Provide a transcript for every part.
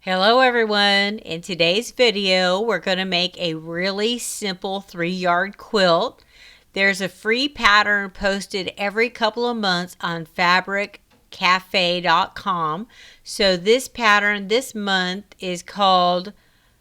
Hello everyone. In today's video, we're going to make a really simple 3-yard quilt. There's a free pattern posted every couple of months on fabriccafe.com. So this pattern this month is called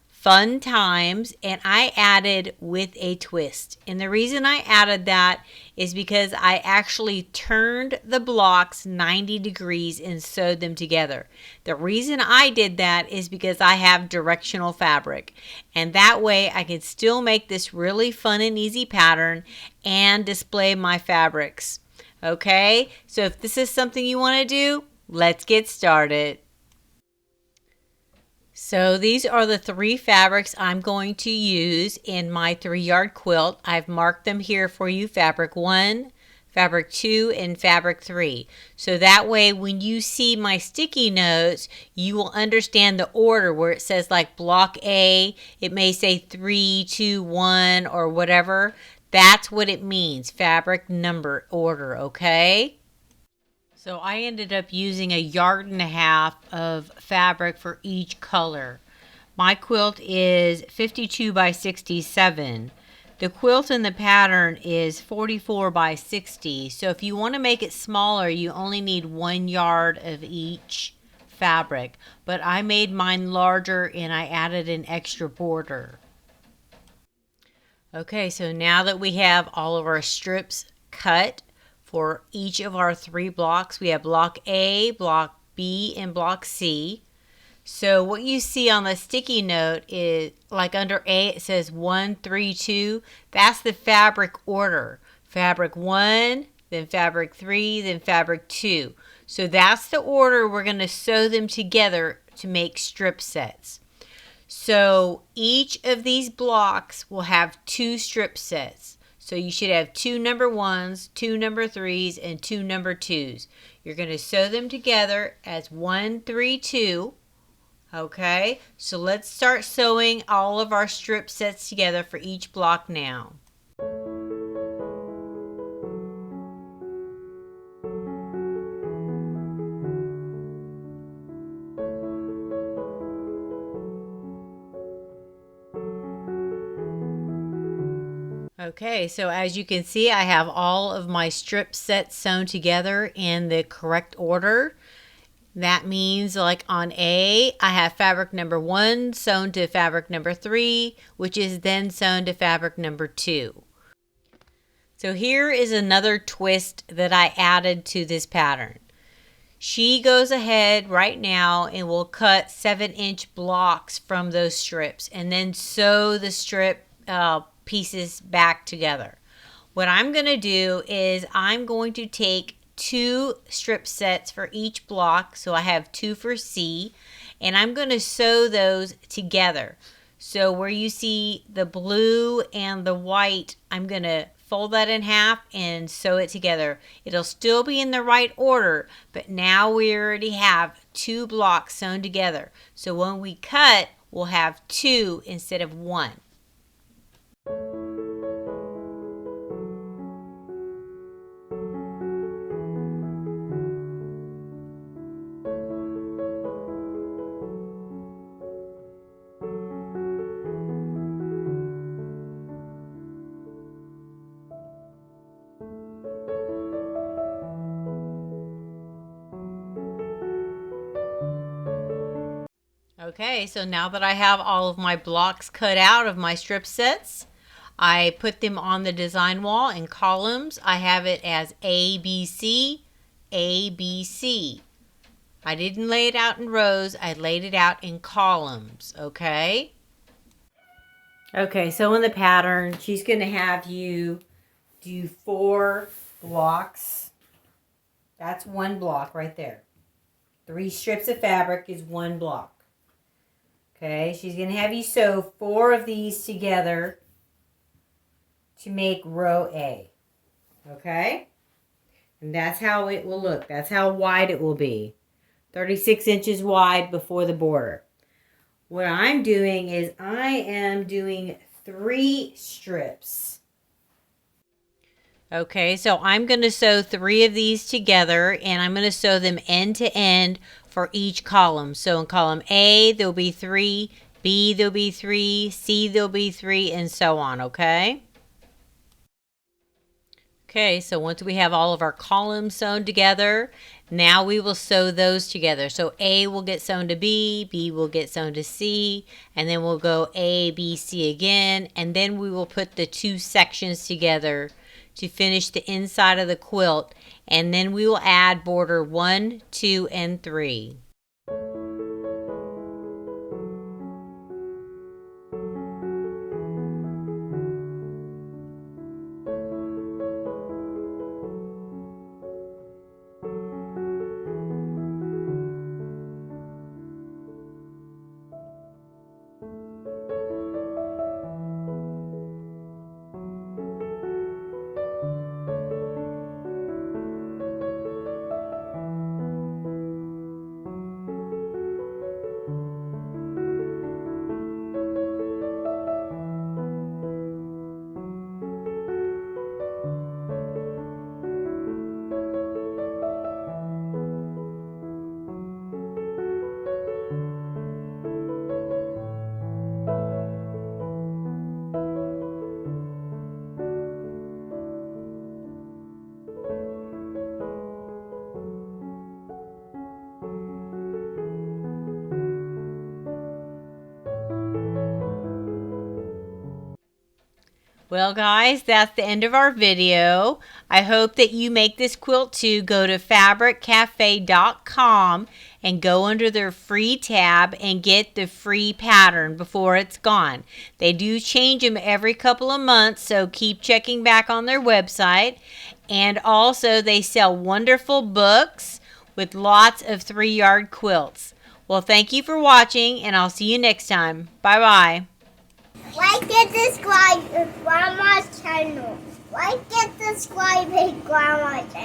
Fun Times, and I added with a twist. And the reason I added that is because I actually turned the blocks 90 degrees and sewed them together. The reason I did that is because I have directional fabric, and that way I can still make this really fun and easy pattern and display my fabrics. Okay, so if this is something you want to do, let's get started. So these are the 3 fabrics I'm going to use in my 3-yard quilt. I've marked them here for you: fabric 1, fabric 2, and fabric 3. So that way when you see my sticky notes, you will understand the order. Where it says like block A, it may say 3, 2, 1 or whatever. That's what it means, fabric number order, okay? So I ended up using 1.5 yards of fabric for each color. My quilt is 52 by 67. The quilt in the pattern is 44 by 60. So if you want to make it smaller, you only need 1 yard of each fabric. But I made mine larger and I added an extra border. Okay, so now that we have all of our strips cut, for each of our 3 blocks, we have block A, block B, and block C. So what you see on the sticky note is, like under A, it says 1, 3, 2. That's the fabric order. Fabric 1, then fabric 3, then fabric 2. So that's the order we're going to sew them together to make strip sets. So each of these blocks will have 2 strip sets. So you should have 2 number 1s, 2 number 3s, and 2 number 2s. You're going to sew them together as 1, 3, 2. Okay, so let's start sewing all of our strip sets together for each block now. Okay, so as you can see, I have all of my strip sets sewn together in the correct order. That means, like on A, I have fabric number 1 sewn to fabric number 3, which is then sewn to fabric number 2. So here is another twist that I added to this pattern. She goes ahead right now and will cut 7-inch blocks from those strips and then sew the strip pieces back together. What I'm going to do is I'm going to take 2 strip sets for each block, so I have 2 for C, and I'm going to sew those together. So where you see the blue and the white, I'm going to fold that in half and sew it together. It'll still be in the right order, but now we already have 2 blocks sewn together. So when we cut, we'll have 2 instead of 1. Okay, so now that I have all of my blocks cut out of my strip sets, I put them on the design wall in columns. I have it as A, B, C, A, B, C. I didn't lay it out in rows, I laid it out in columns, okay? Okay, so in the pattern, she's going to have you do 4 blocks. That's 1 block right there. 3 strips of fabric is 1 block. Okay, she's going to have you sew 4 of these together to make row A. Okay? And that's how it will look. That's how wide it will be. 36 inches wide before the border. What I'm doing is I am doing 3 strips. Okay, so I'm going to sew 3 of these together, and I'm going to sew them end to end for each column. So in column A, there'll be 3, B, there'll be 3, C, there'll be 3, and so on, okay? Okay, so once we have all of our columns sewn together, now we will sew those together. So A will get sewn to B, B will get sewn to C, and then we'll go A, B, C again, and then we will put the 2 sections together to finish the inside of the quilt, and then we will add border 1, 2, and 3. Well, guys, that's the end of our video. I hope that you make this quilt too. Go to fabriccafe.com and go under their free tab and get the free pattern before it's gone. They do change them every couple of months, so keep checking back on their website. And also, they sell wonderful books with lots of 3-yard quilts. Well, thank you for watching, and I'll see you next time. Bye-bye. Like and subscribe to Grandma's channel. Like and subscribe to Grandma's channel.